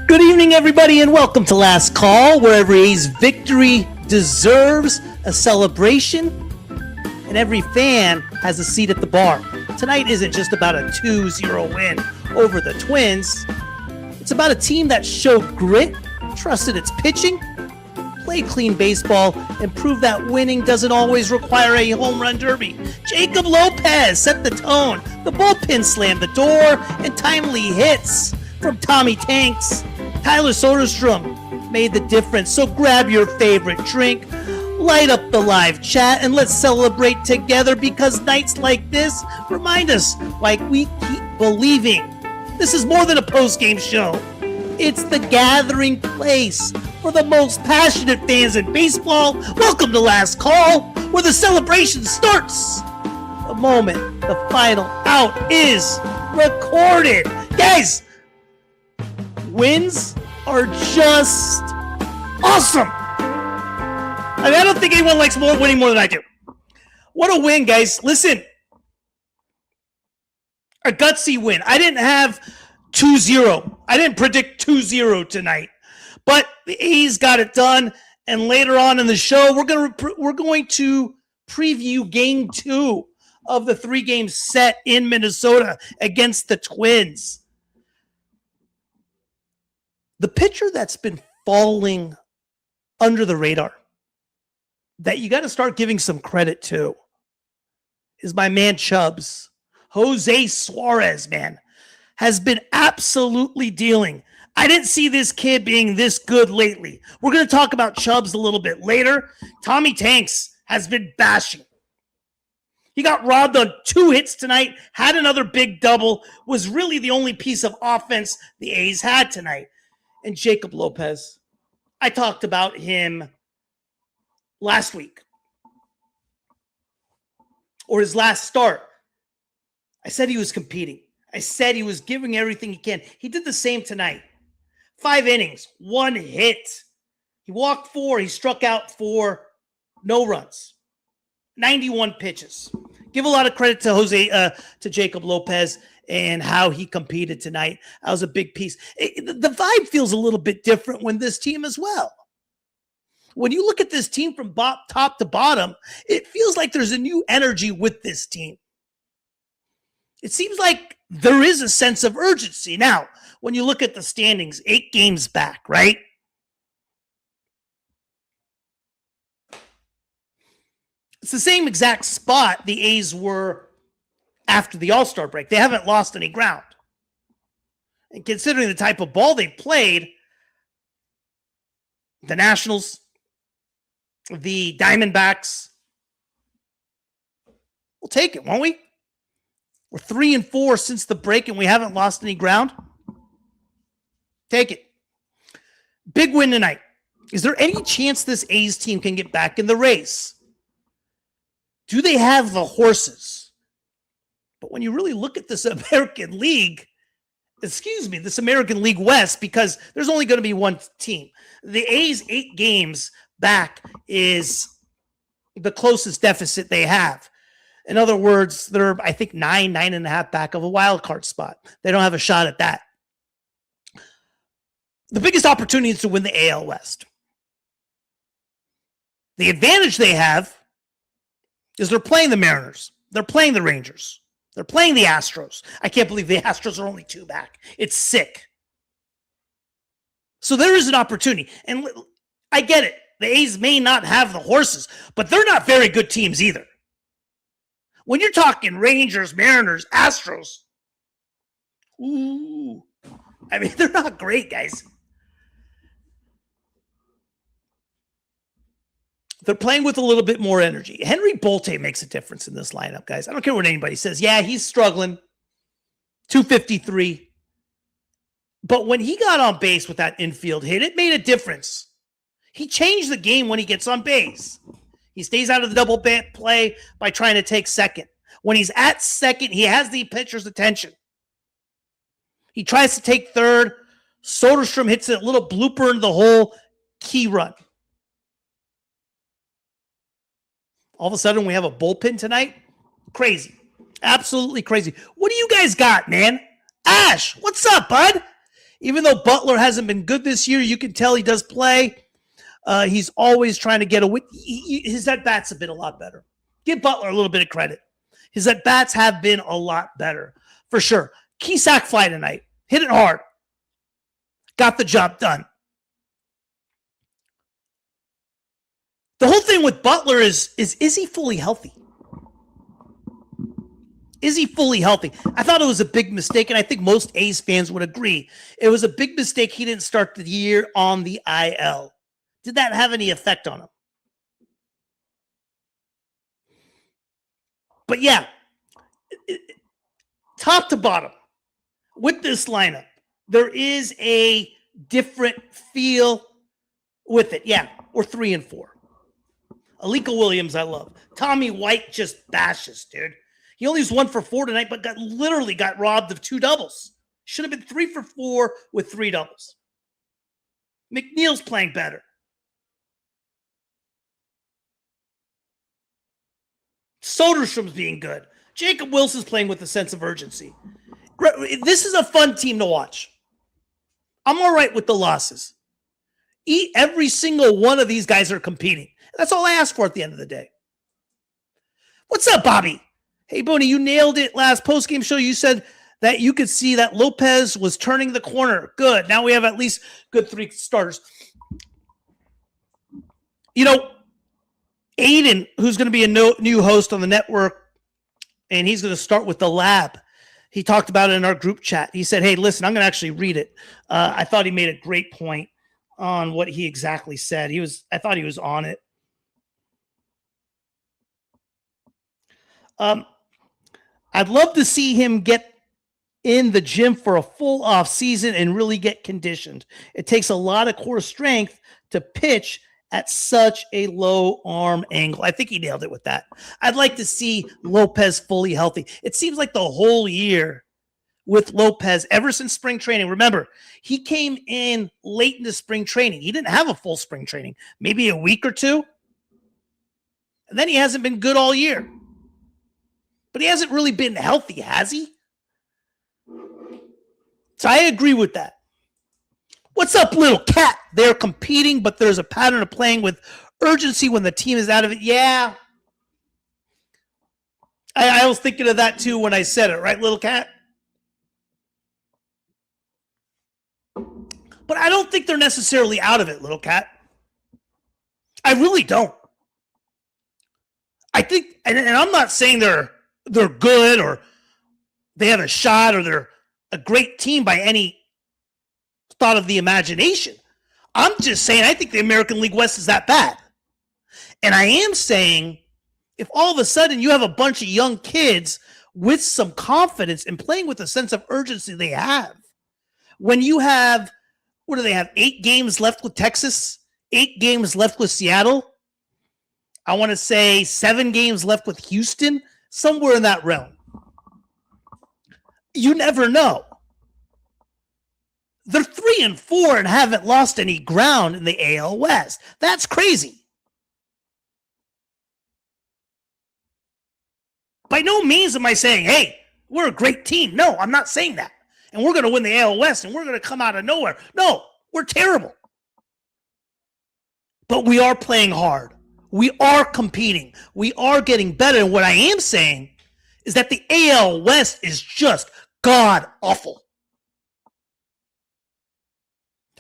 Good evening, everybody, and welcome to Last Call, where every victory deserves a celebration, and every fan has a seat at the bar. Tonight isn't just about a 2-0 win over the Twins. It's about a team that showed grit, trusted its pitching, played clean baseball, and proved that winning doesn't always require a home run derby. Jacob Lopez set the tone. The bullpen slammed the door, and timely hits from Tommy Tanks. Tyler Soderstrom made the difference. So grab your favorite drink, light up the live chat, and let's celebrate together, because nights like this remind us why we keep believing. This is more than a post-game show. It's the gathering place for the most passionate fans in baseball. Welcome to Last Call, where the celebration starts the moment the final out is recorded. Guys, wins are just awesome. I mean, I don't think anyone likes winning more than I do. What a win, guys. Listen, a gutsy win. I didn't have 2-0. I didn't predict 2-0 tonight. But the A's got it done, and later on in the show, we're going to preview Game 2 of the 3-game set in Minnesota against the Twins. The pitcher that's been falling under the radar, that you got to start giving some credit to, is my man Chubbs. Jose Suarez, man, has been absolutely dealing. I didn't see this kid being this good lately. We're going to talk about Chubbs a little bit later. Tommy Tanks has been bashing. He got robbed on 2 hits tonight, had another big double, was really the only piece of offense the A's had tonight. And Jacob Lopez, I talked about him last week, or his last start. I said he was competing. I said he was giving everything he can. He did the same tonight. 5 innings, 1 hit. He walked 4. He struck out 4. No runs. 91 pitches. Give a lot of credit to Jacob Lopez and how he competed tonight. That was a big piece. The vibe feels a little bit different when this team as well. When you look at this team from top to bottom, it feels like there's a new energy with this team. It seems like there is a sense of urgency. Now, when you look at the standings, 8 games back, right? It's the same exact spot the A's were after the All-Star break. They haven't lost any ground. And considering the type of ball they played, the Nationals, the Diamondbacks, we'll take it, won't we? We're 3-4 since the break, and we haven't lost any ground. Take it. Big win tonight. Is there any chance this A's team can get back in the race? Do they have the horses? But when you really look at this American League West, because there's only going to be one team. The A's 8 games back is the closest deficit they have. In other words, they're, I think, 9.5 back of a wild card spot. They don't have a shot at that. The biggest opportunity is to win the AL West. The advantage they have is they're playing the Mariners. They're playing the Rangers. They're playing the Astros. I can't believe the Astros are only 2 back. It's sick. So there is an opportunity. And I get it. The A's may not have the horses, but they're not very good teams either. When you're talking Rangers, Mariners, Astros, ooh, I mean, they're not great, guys. They're playing with a little bit more energy. Henry Bolte makes a difference in this lineup, guys. I don't care what anybody says. Yeah, he's struggling. 253. But when he got on base with that infield hit, it made a difference. He changed the game when he gets on base. He stays out of the double play by trying to take second. When he's at second, he has the pitcher's attention. He tries to take third. Soderstrom hits a little blooper into the hole. Key run. All of a sudden, we have a bullpen tonight. Crazy. Absolutely crazy. What do you guys got, man? Ash, what's up, bud? Even though Butler hasn't been good this year, you can tell he does play. He's always trying to get a win. His at-bats have been a lot better. Give Butler a little bit of credit. His at-bats have been a lot better, for sure. Key sack fly tonight. Hit it hard. Got the job done. The whole thing with Butler is he fully healthy? Is he fully healthy? I thought it was a big mistake, and I think most A's fans would agree. It was a big mistake he didn't start the year on the IL. Did that have any effect on him? But yeah, top to bottom, with this lineup, there is a different feel with it. Yeah, we're 3 and 4. Alika Williams, I love. Tommy White just bashes, dude. He only was 1 for 4 tonight, but literally got robbed of 2 doubles. Should have been 3 for 4 with 3 doubles. McNeil's playing better. Soderstrom's being good. Jacob Wilson's playing with a sense of urgency. This is a fun team to watch. I'm all right with the losses. Every single one of these guys are competing. That's all I ask for at the end of the day. What's up, Bobby? Hey, Boney, you nailed it last postgame show. You said that you could see that Lopez was turning the corner. Good. Now we have at least good 3 starters. You know, Aiden, who's going to be a new host on the network, and he's going to start with the lab. He talked about it in our group chat. He said, hey, listen, I'm going to actually read it. I thought he made a great point on what he exactly said. I thought he was on it. I'd love to see him get in the gym for a full off season and really get conditioned. It takes a lot of core strength to pitch at such a low arm angle. I think he nailed it with that. I'd like to see Lopez fully healthy. It seems like the whole year with Lopez, ever since spring training, remember, he came in late into spring training. He didn't have a full spring training, maybe a week or 2. And then he hasn't been good all year. But he hasn't really been healthy, has he? So I agree with that. What's up, little cat? They're competing, but there's a pattern of playing with urgency when the team is out of it. Yeah. I was thinking of that too when I said it, right, little cat? But I don't think they're necessarily out of it, little cat. I really don't. I think, and I'm not saying they're good or they have a shot or they're a great team by any thought of the imagination. I'm just saying I think the American League West is that bad. And I am saying if all of a sudden you have a bunch of young kids with some confidence and playing with a sense of urgency they have, when you have, what do they have, 8 games left with Texas, 8 games left with Seattle, I want to say 7 games left with Houston, somewhere in that realm. You never know. They're 3 and 4 and haven't lost any ground in the AL West. That's crazy. By no means am I saying, hey, we're a great team. No, I'm not saying that. And we're going to win the AL West and we're going to come out of nowhere. No, we're terrible. But we are playing hard. We are competing. We are getting better. And what I am saying is that the AL West is just god awful.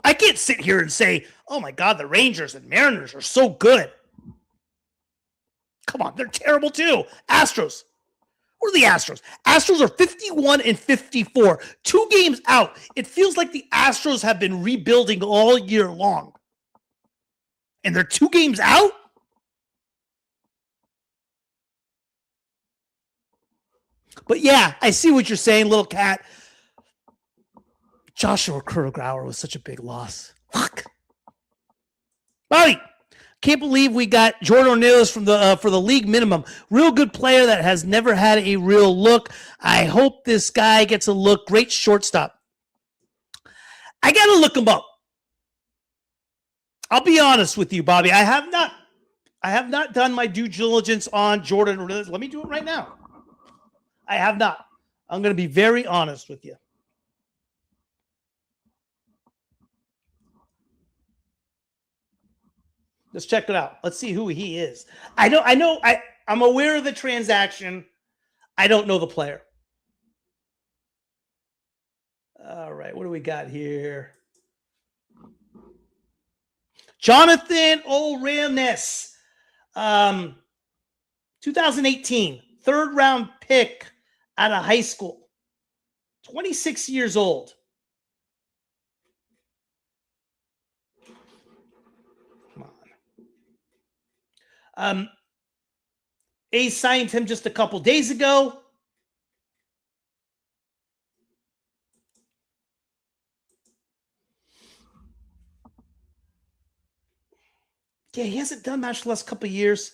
I can't sit here and say, oh my God, the Rangers and Mariners are so good. Come on, they're terrible too. Astros. What are the Astros? Astros are 51-54, 2 games out. It feels like the Astros have been rebuilding all year long. And they're 2 games out? But yeah, I see what you're saying, little cat. Joshua Kurtograuer was such a big loss. Fuck. Bobby, can't believe we got Jordan Ornelas from the for the league minimum. Real good player that has never had a real look. I hope this guy gets a look. Great shortstop. I got to look him up. I'll be honest with you, Bobby. I have not done my due diligence on Jordan Ornelas. Let me do it right now. I have not. I'm going to be very honest with you. Let's check it out. Let's see who he is. I'm aware of the transaction. I don't know the player. All right, what do we got here? Jonathan Ornelas, 2018, 3rd round pick out of high school, 26 years old. Come on. A's signed him just a couple days ago. Yeah, he hasn't done much the last couple of years.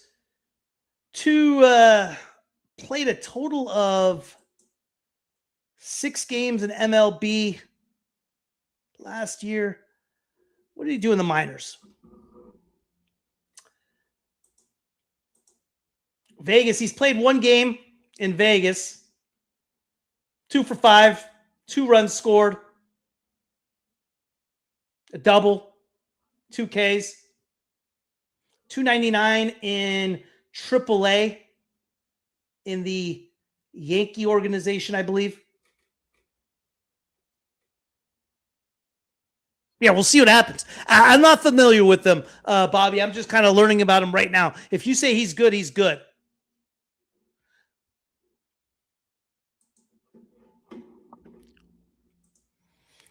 Played a total of 6 games in MLB last year. What did he do in the minors? Vegas, he's played 1 game in Vegas. 2 for 5, 2 runs scored, a double, 2 Ks. 299 in AAA in the Yankee organization, I believe. Yeah, we'll see what happens. I'm not familiar with them, Bobby. I'm just kind of learning about him right now. If you say he's good, he's good.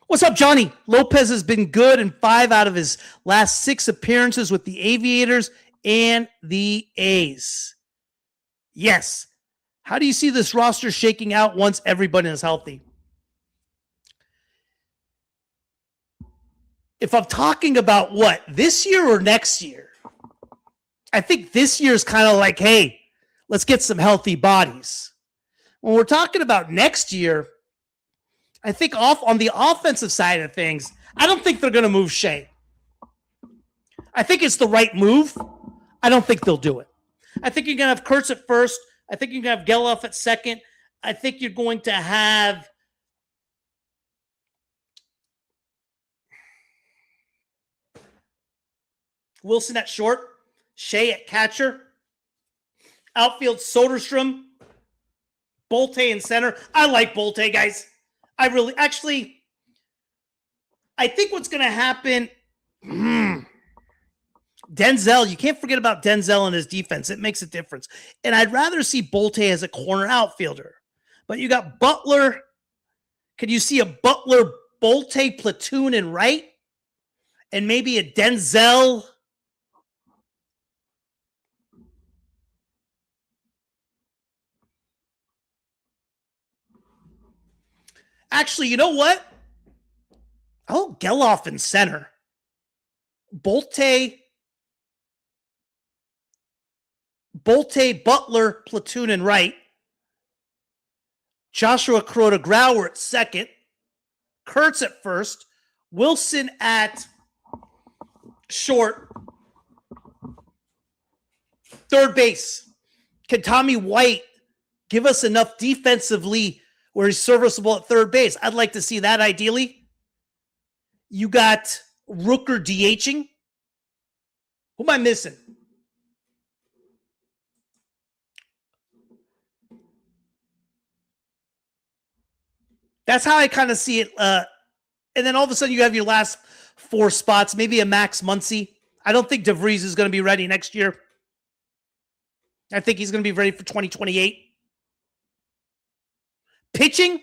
What's up, Johnny? Lopez has been good in 5 out of his last 6 appearances with the Aviators and the A's. Yes. How do you see this roster shaking out once everybody is healthy? If I'm talking about what, this year or next year, I think this year is kind of like, hey, let's get some healthy bodies. When we're talking about next year, I think on the offensive side of things, I don't think they're going to move Shea. I think it's the right move. I don't think they'll do it. I think you're going to have Kurtz at first. I think you're going to have Geloff at second. I think you're going to have Wilson at short, Shea at catcher, outfield Soderstrom, Bolte in center. I like Bolte, guys. I think what's going to happen, Denzel, you can't forget about Denzel and his defense. It makes a difference. And I'd rather see Bolte as a corner outfielder. But you got Butler. Could you see a Butler-Bolte platoon in right? And maybe a Denzel. Actually, you know what? Oh, Geloff in center. Bolte, Butler, platoon in right. Joshua Kurtograuer at second. Kurtz at first. Wilson at short. Third base. Can Tommy White give us enough defensively where he's serviceable at third base? I'd like to see that ideally. You got Rooker DHing. Who am I missing? That's how I kind of see it. And then all of a sudden you have your last 4 spots, maybe a Max Muncy. I don't think DeVries is going to be ready next year. I think he's going to be ready for 2028. Pitching.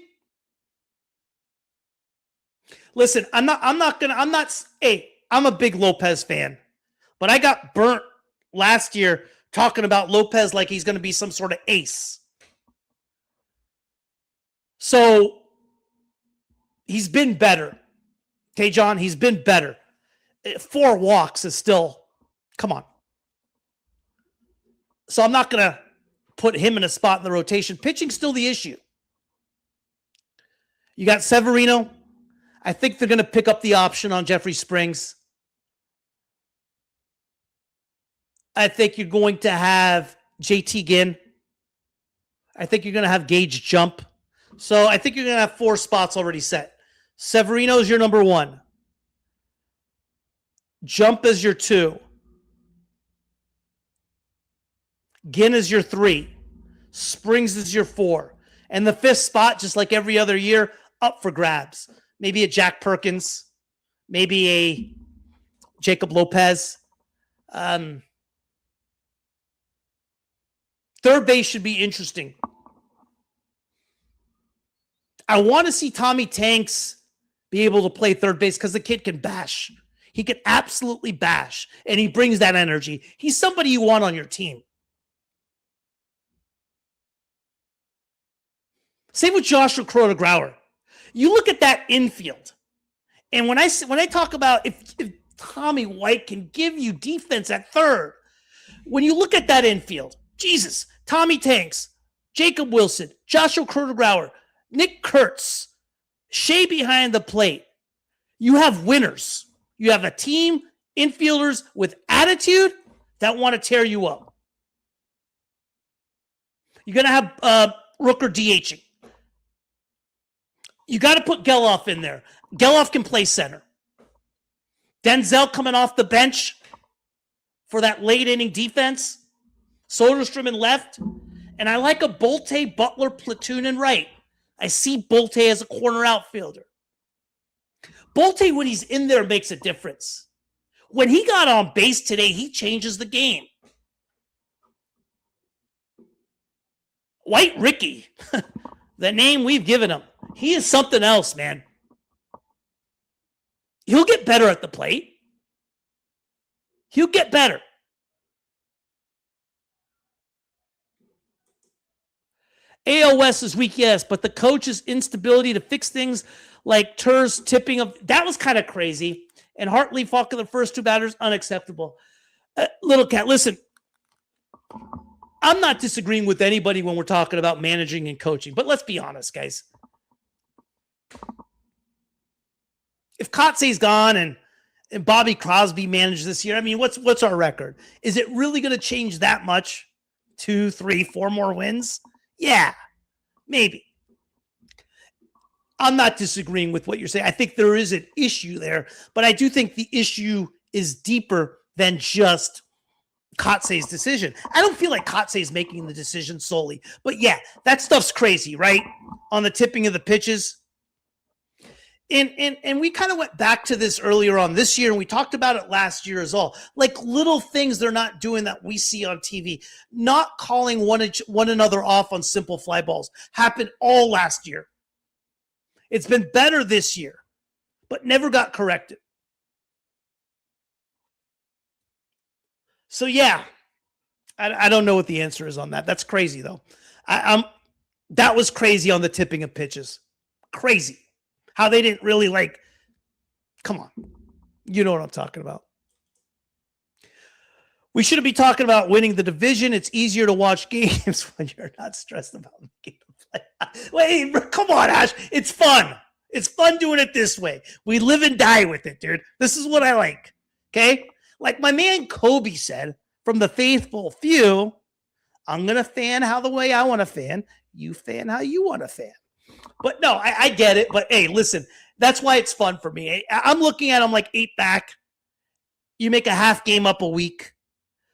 Listen, I'm a big Lopez fan, but I got burnt last year talking about Lopez like he's going to be some sort of ace. So he's been better. Okay, John, he's been better. 4 walks is still, come on. So I'm not going to put him in a spot in the rotation. Pitching's still the issue. You got Severino. I think they're going to pick up the option on Jeffrey Springs. I think you're going to have JT Ginn. I think you're going to have Gage Jump. So I think you're going to have 4 spots already set. Severino is your number 1. Jump is your 2. Ginn is your 3. Springs is your 4. And the 5th spot, just like every other year, up for grabs. Maybe a Jack Perkins. Maybe a Jacob Lopez. Third base should be interesting. I want to see Tommy Tanks be able to play third base because the kid can bash. He can absolutely bash, and he brings that energy. He's somebody you want on your team. Same with Joshua Crowder-Grauer. You look at that infield, and when I talk about if Tommy White can give you defense at third, when you look at that infield, Jesus, Tommy Tanks, Jacob Wilson, Joshua Crowder-Grauer, Nick Kurtz, Shea behind the plate. You have winners. You have a team, infielders with attitude that want to tear you up. You're going to have Rooker DHing. You got to put Geloff in there. Geloff can play center. Denzel coming off the bench for that late inning defense. Soderstrom in left. And I like a Bolte, Butler platoon in right. I see Bolte as a corner outfielder. Bolte, when he's in there, makes a difference. When he got on base today, he changes the game. White Ricky, the name we've given him, he is something else, man. He'll get better at the plate. He'll get better. AL West is weak, yes, but the coach's instability to fix things like Tur's tipping of that was kind of crazy. And Hartley fucking the first 2 batters, unacceptable. Little Cat, listen, I'm not disagreeing with anybody when we're talking about managing and coaching, but let's be honest, guys. If Kotsay's gone and Bobby Crosby managed this year, I mean, what's our record? Is it really going to change that much? 2, 3, 4 more wins? Yeah, maybe. I'm not disagreeing with what you're saying. I think there is an issue there, but I do think the issue is deeper than just Kotsay's decision. I don't feel like Kotsay's making the decision solely, but yeah, that stuff's crazy, right? On the tipping of the pitches. And we kind of went back to this earlier on this year, and we talked about it last year as well. Like little things they're not doing that we see on TV. Not calling one another off on simple fly balls. Happened all last year. It's been better this year, but never got corrected. So yeah, I don't know what the answer is on that. That's crazy though. That was crazy on the tipping of pitches. Crazy. How they didn't really come on. You know what I'm talking about. We shouldn't be talking about winning the division. It's easier to watch games when you're not stressed about making the play. Wait, come on, Ash. It's fun. It's fun doing it this way. We live and die with it, dude. This is what I like. Okay? Like my man Kobe said, from the faithful few, I'm going to fan how the way I want to fan. You fan how you want to fan. But no, I get it. But hey, listen, that's why it's fun for me. I'm looking at them like 8 back. You make a half game up a week.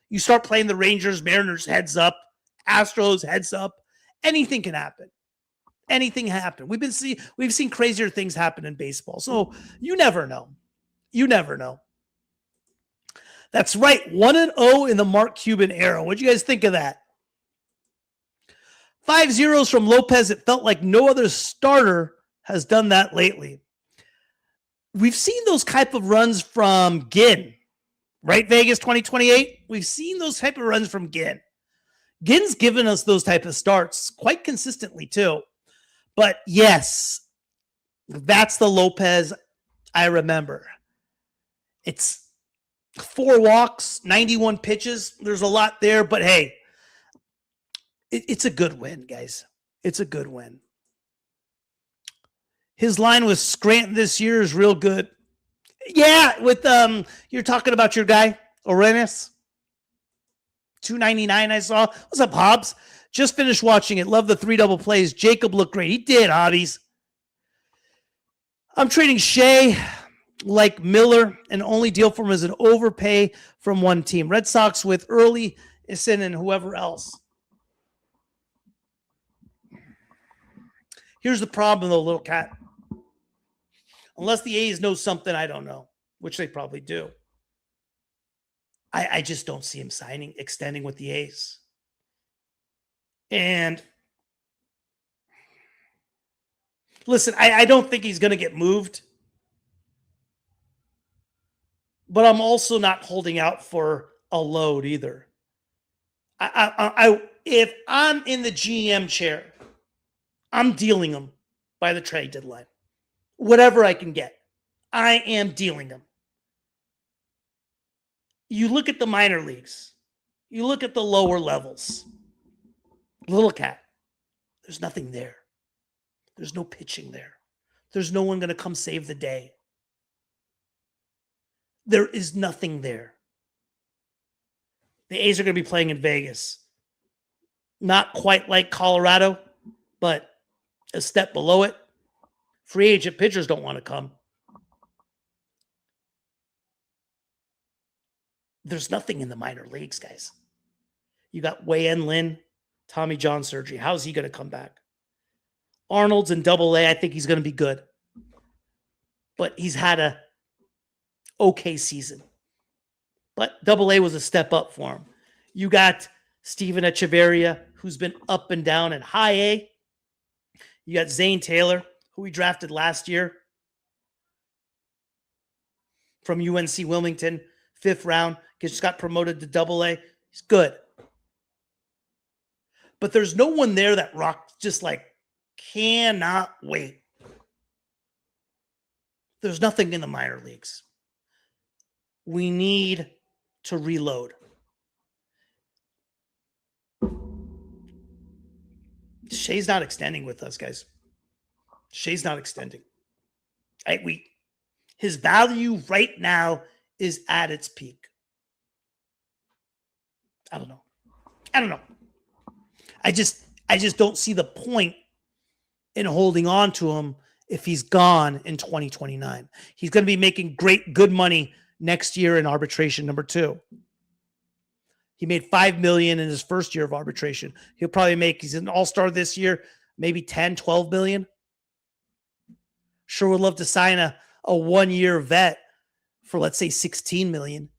You start playing the Rangers, Mariners heads up, Astros heads up. Anything can happen. anything happen. We've seen crazier things happen in baseball. So you never know. You never know. That's right. 1-0 in the Mark Cuban era. What'd you guys think of that? 5 zeros from Lopez. It felt like no other starter has done that lately. We've seen those type of runs from Ginn, right? Vegas 2028. We've seen those type of runs from Ginn. Ginn's given us those type of starts quite consistently too. But yes, that's the Lopez I remember. It's 4 walks, 91 pitches. There's a lot there, but hey, it's a good win, guys. It's a good win. His line with Scranton this year is real good. Yeah, with you're talking about your guy, Orenes. 299 I saw. What's up, Hobbs? Just finished watching it. Love the 3 double plays. Jacob looked great. He did, Hobbies. I'm trading Shea like Miller, and only deal for him is an overpay from one team. Red Sox with Early, Isin, and whoever else. Here's the problem, though, little cat. Unless the A's know something I don't know, which they probably do. I just don't see him extending with the A's. And listen, I don't think he's going to get moved. But I'm also not holding out for a load either. If I'm in the GM chair, I'm dealing him by the trade deadline. Whatever I can get, I am dealing him. You look at the minor leagues. You look at the lower levels. Little cat, there's nothing there. There's no pitching there. There's no one going to come save the day. There is nothing there. The A's are going to be playing in Vegas. Not quite like Colorado, but a step below it. Free agent pitchers don't want to come. There's nothing in the minor leagues, guys. You got Wei-En Lin, Tommy John surgery. How's he going to come back? Arnold's in Double-A. I think he's going to be good. But he's had a okay season. But Double-A was a step up for him. You got Steven Echeverria, who's been up and down at High A. You got Zane Taylor, who we drafted last year from UNC Wilmington, 5th round. Just got promoted to Double-A. He's good. But there's no one there that just like cannot wait. There's nothing in the minor leagues. We need to reload. Shea's not extending with us, guys. Shea's not extending. His value right now is at its peak. I don't know. I just don't see the point in holding on to him if he's gone in 2029. He's going to be making good money next year in arbitration number 2. He made $5 million in his first year of arbitration. He'll probably he's an all-star this year, maybe 10, 12 million. Sure would love to sign a 1-year vet for, let's say, 16 million.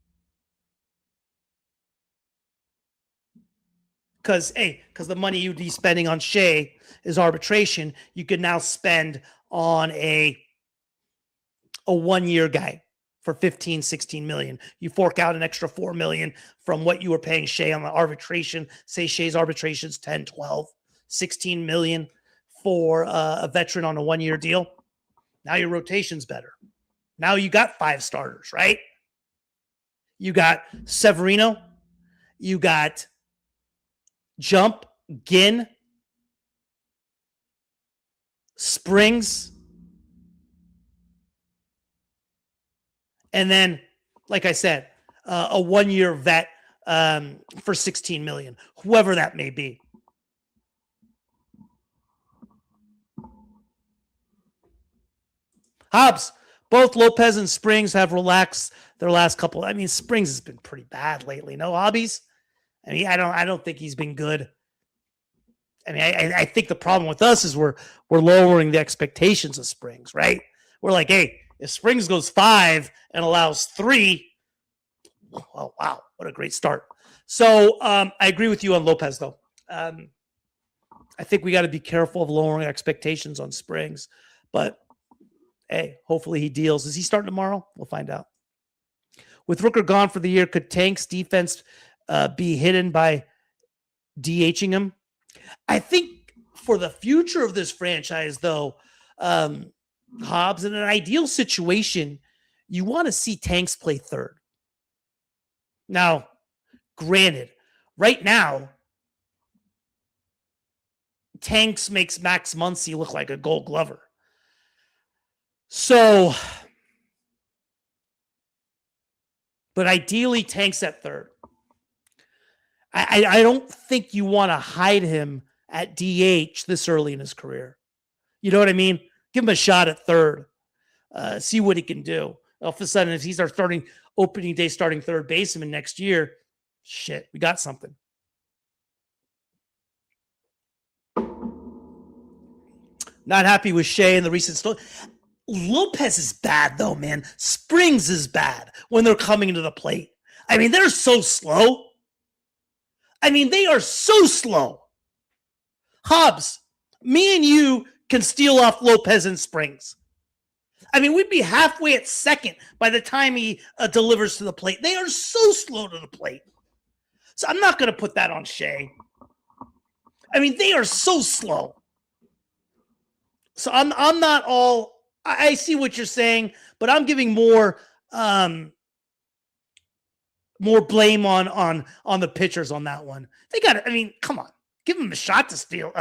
Because the money you'd be spending on Shea is arbitration. You could now spend on a 1-year guy for 15, 16 million. You fork out an extra 4 million from what you were paying Shea on the arbitration. Say Shea's arbitration's 10, 12, 16 million for a veteran on a 1-year deal. Now your rotation's better. Now you got 5 starters, right? You got Severino. You got Jump, Ginn, Springs, and then, like I said, a 1-year vet for 16 million, whoever that may be. Hobbs, both Lopez and Springs have relaxed their last couple. I mean, Springs has been pretty bad lately. No hobbies. I mean, I don't think he's been good. I mean, I think the problem with us is we're lowering the expectations of Springs, right? We're like, hey, if Springs goes 5 and allows 3, oh, wow, what a great start. So I agree with you on Lopez, though. I think we got to be careful of lowering expectations on Springs. But, hey, hopefully he deals. Is he starting tomorrow? We'll find out. With Rooker gone for the year, could Tank's defense be hidden by DHing him? I think for the future of this franchise, though, Hobbs, in an ideal situation, you want to see Tanks play third. Now, granted, right now, Tanks makes Max Muncy look like a Gold Glover. So, but ideally, Tanks at third. I don't think you want to hide him at DH this early in his career. You know what I mean? Give him a shot at third. See what he can do. All of a sudden, if he starts starting opening day, starting third baseman next year, shit, we got something. Not happy with Shea in the recent story. Lopez is bad, though, man. Springs is bad when they're coming into the plate. I mean, they're so slow. I mean, they are so slow. Hobbs, me and you can steal off Lopez and Springs. I mean, we'd be halfway at second by the time he delivers to the plate. They are so slow to the plate. So I'm not going to put that on Shea. I mean, they are so slow. So I'm not all. I see what you're saying, but I'm giving more blame on the pitchers on that one. They got it. I mean, come on, give them a shot to steal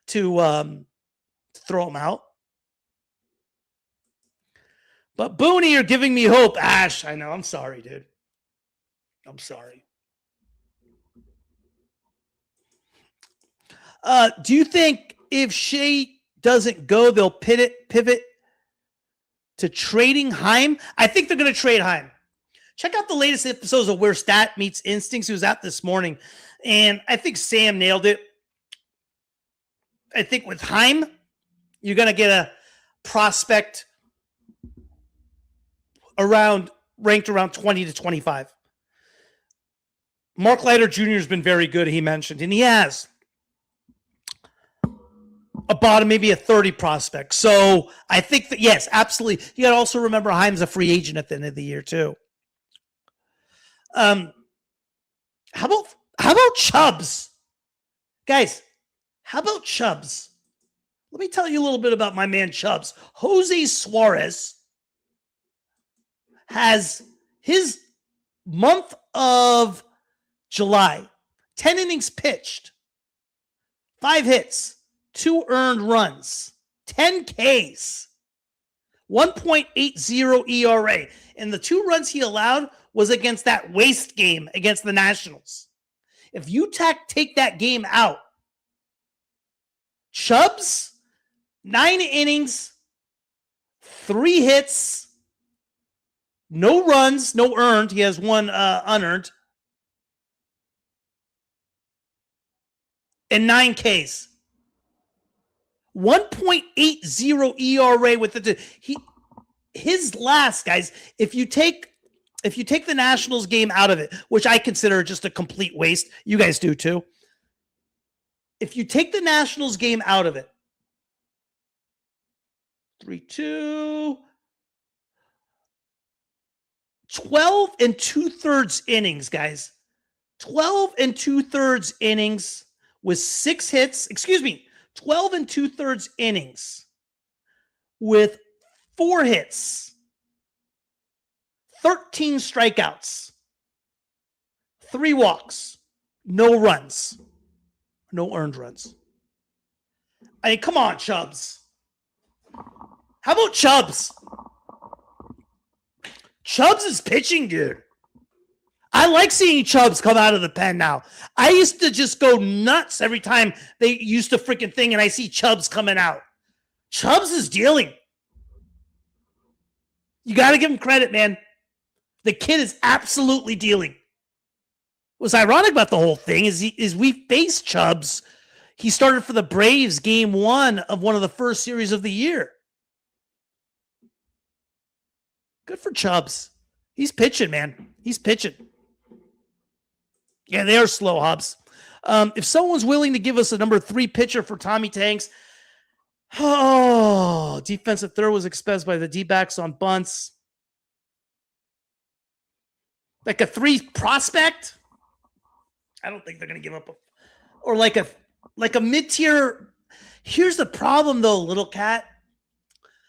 to throw them out. But Booney, you're giving me hope. Ash, I know. I'm sorry, dude. I'm sorry. Do you think if Shea doesn't go, they'll pivot to trading Heim? I think they're going to trade Heim. Check out the latest episodes of Where Stat Meets Instincts. He was out this morning, and I think Sam nailed it. I think with Heim, you're going to get a prospect ranked around 20 to 25. Mark Leiter Jr. has been very good, he mentioned, and he has a bottom, maybe a 30 prospect. So I think that, yes, absolutely. You got to also remember Heim's a free agent at the end of the year, too. How about Chubbs? Guys, how about Chubbs? Let me tell you a little bit about my man Chubbs. Jose Suarez has his month of July, 10 innings pitched, 5 hits, 2 earned runs, 10 Ks, 1.80 ERA. And the 2 runs he allowed was against that waste game against the Nationals. If you take that game out, Chubbs, 9 innings, 3 hits, no runs, no earned. He has 1 unearned. And 9 Ks. 1.80 ERA with his last, guys, if you take the Nationals game out of it, which I consider just a complete waste, you guys do too. If you take the Nationals game out of it, 3-2, 12 2/3 innings, guys. 12 2/3 innings with 6 hits. 12 2/3 innings with 4 hits, 13 strikeouts, 3 walks, no runs, no earned runs. I mean, come on, Chubbs. How about Chubbs? Chubbs is pitching, dude. I like seeing Chubbs come out of the pen now. I used to just go nuts every time they used to freaking thing and I see Chubbs coming out. Chubbs is dealing. You got to give him credit, man. The kid is absolutely dealing. What's ironic about the whole thing is we faced Chubbs He started for the Braves game 1 of one of the first series of the year. Good for Chubbs. He's pitching, man. He's pitching. Yeah, they are slow, Hobbs. If someone's willing to give us a number 3 pitcher for Tommy Tanks, defensive throw was exposed by the D-backs on bunts. Like a 3 prospect? I don't think they're going to give up or like a mid-tier. Here's the problem though, little cat.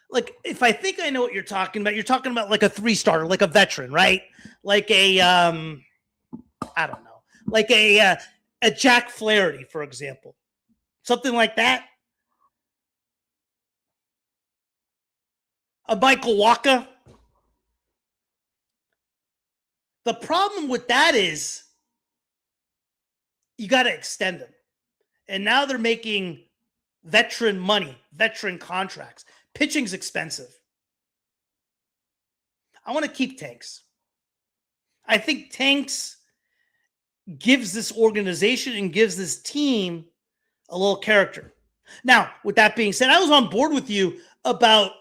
Like, if I think I know what you're talking about like a 3-starter, like a veteran, right? Like a, I don't know, like a Jack Flaherty, for example. Something like that. A Michael Wacha. The problem with that is you got to extend them. And now they're making veteran money, veteran contracts. Pitching's expensive. I want to keep Tanks. I think Tanks gives this organization and gives this team a little character. Now, with that being said, I was on board with you about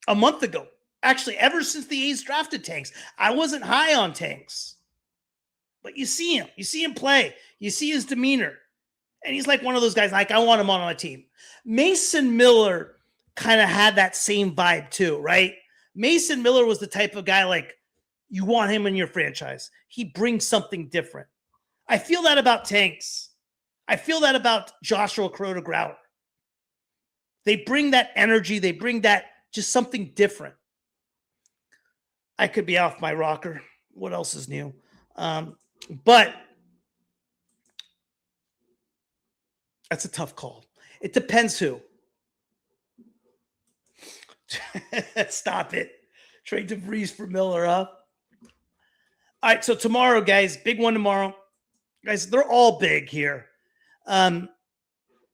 a month ago. Actually, ever since the A's drafted Tanks, I wasn't high on Tanks. But you see him. You see him play. You see his demeanor. And he's like one of those guys, like, I want him on my team. Mason Miller kind of had that same vibe too, right? Mason Miller was the type of guy like you want him in your franchise. He brings something different. I feel that about Tanks. I feel that about Joshua Crowder-Grauer. They bring that energy. They bring that just something different. I could be off my rocker. What else is new? But that's a tough call. It depends who. Stop it. Trade DeVries for Miller, huh? All right, so tomorrow, guys, big one tomorrow. Guys, they're all big here.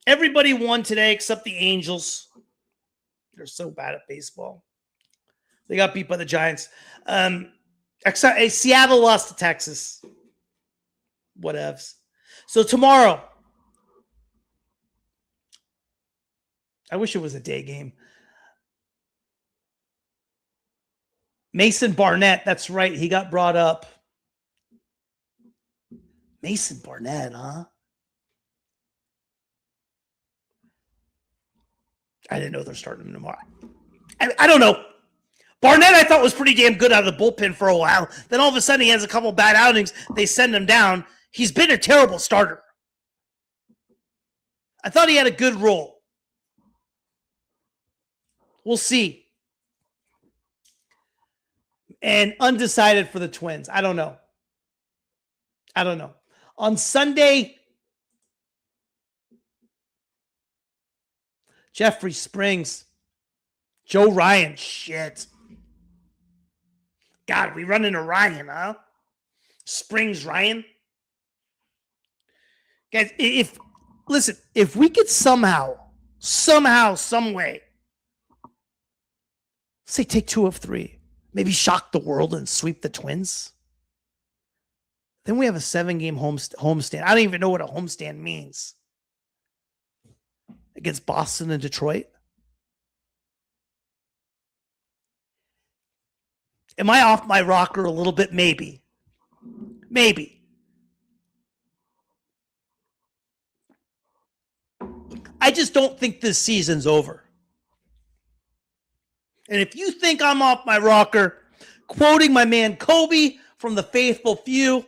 Everybody won today except the Angels. They're so bad at baseball. They got beat by the Giants. Seattle lost to Texas. Whatevs. So tomorrow, I wish it was a day game. Mason Barnett, that's right. He got brought up. Mason Barnett, huh? I didn't know they're starting him tomorrow. I don't know. Barnett, I thought, was pretty damn good out of the bullpen for a while. Then all of a sudden he has a couple bad outings. They send him down. He's been a terrible starter. I thought he had a good role. We'll see. And undecided for the Twins. I don't know. On Sunday, Jeffrey Springs, Joe Ryan. Shit. God, we run into Ryan, huh? Springs Ryan. Guys, if we could somehow, some way, say take 2 of 3, maybe shock the world and sweep the Twins, then we have a 7-game homestand. I don't even know what a homestand means. Against Boston and Detroit. Am I off my rocker a little bit? Maybe. I just don't think this season's over. And if you think I'm off my rocker, quoting my man Kobe from the Faithful Few,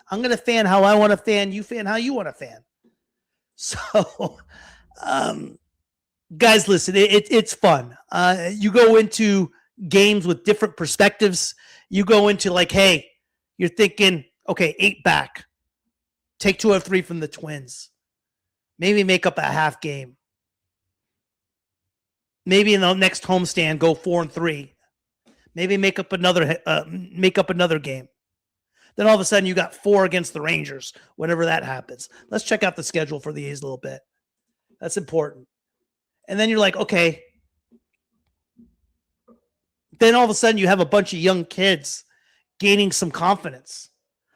I'm going to fan how I want to fan, you fan how you want to fan. So, guys, listen, it's fun. You go into games with different perspectives. You go into like, hey, you're thinking, okay, 8 back. Take 2 of 3 from the Twins. Maybe make up a half game. Maybe in the next homestand, go 4-3. Maybe make up another game. Then all of a sudden you got 4 against the Rangers, whenever that happens. Let's check out the schedule for the A's a little bit. That's important. And then you're like, okay. Then all of a sudden you have a bunch of young kids gaining some confidence.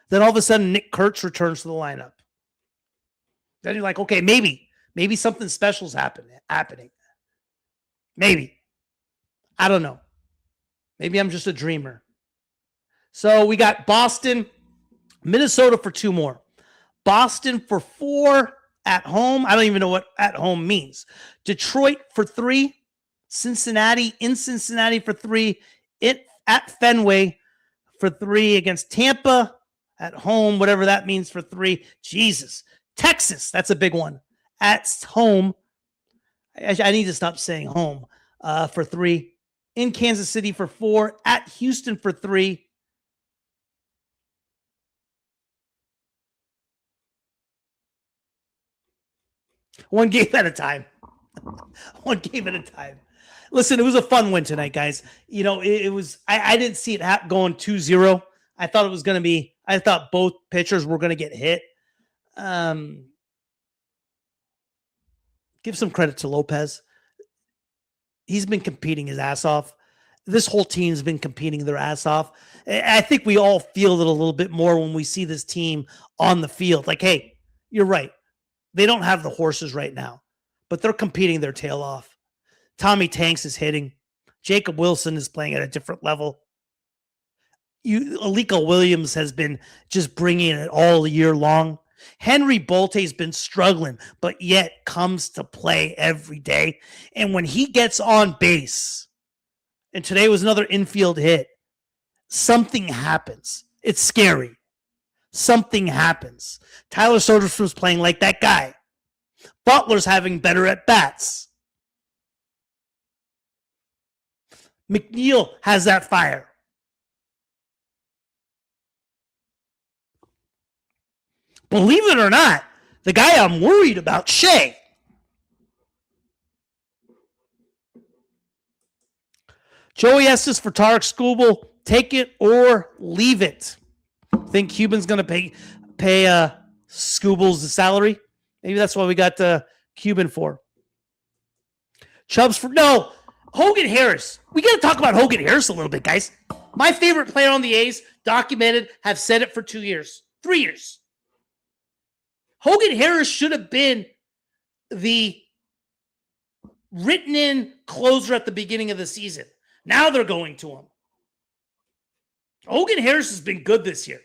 Then all of a sudden Nick Kurtz returns to the lineup. Then you're like, okay, maybe something special's happening. Maybe. I don't know. Maybe I'm just a dreamer. So we got Boston, Minnesota for 2 more. Boston for 4 at home. I don't even know what at home means. Detroit for 3. Cincinnati in Cincinnati for 3. At Fenway for 3 against Tampa at home, whatever that means for 3. Jesus. Texas, that's a big one. At home. I need to stop saying home for 3. In Kansas City for 4. At Houston for 3. One game at a time. One game at a time. Listen, it was a fun win tonight, guys. You know, it was, I didn't see it going 2-0. I thought it was going to be, I thought both pitchers were going to get hit. Give some credit to Lopez. He's been competing his ass off. This whole team's been competing their ass off. I think we all feel it a little bit more when we see this team on the field. Like, hey, you're right. They don't have the horses right now, but they're competing their tail off. Tommy Tanks is hitting. Jacob Wilson is playing at a different level. Aliko Williams has been just bringing it all year long. Henry Bolte has been struggling, but yet comes to play every day. And when he gets on base, and today was another infield hit, something happens. It's scary. Something happens. Tyler Soderstrom is playing like that guy. Butler's having better at bats. McNeil has that fire. Believe it or not, the guy I'm worried about, Shea. Joey Estes for Tarek Skubal. Take it or leave it. Think Cuban's going to pay Skubal's the salary? Maybe that's what we got Cuban for. Chubbs for no. Hogan Harris. We got to talk about Hogan Harris a little bit, guys. My favorite player on the A's, documented, have said it for 2 years, 3 years. Hogan Harris should have been the written-in closer at the beginning of the season. Now they're going to him. Hogan Harris has been good this year.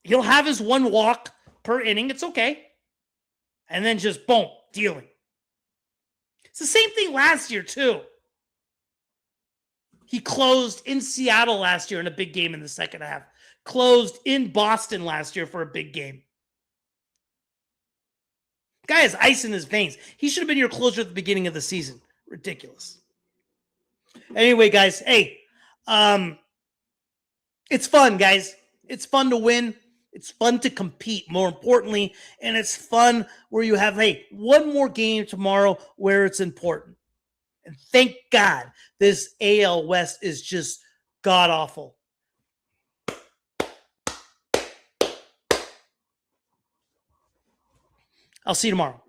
He'll have his 1 walk per inning. It's okay. And then just, boom, dealing. It's the same thing last year, too. He closed in Seattle last year in a big game in the second half. Closed in Boston last year for a big game. Guy has ice in his veins. He should have been your closer at the beginning of the season. Ridiculous. Anyway, guys, hey, it's fun, guys. It's fun to win. It's fun to compete, more importantly, and it's fun where you have, hey, one more game tomorrow where it's important. And thank God this AL West is just god-awful. I'll see you tomorrow.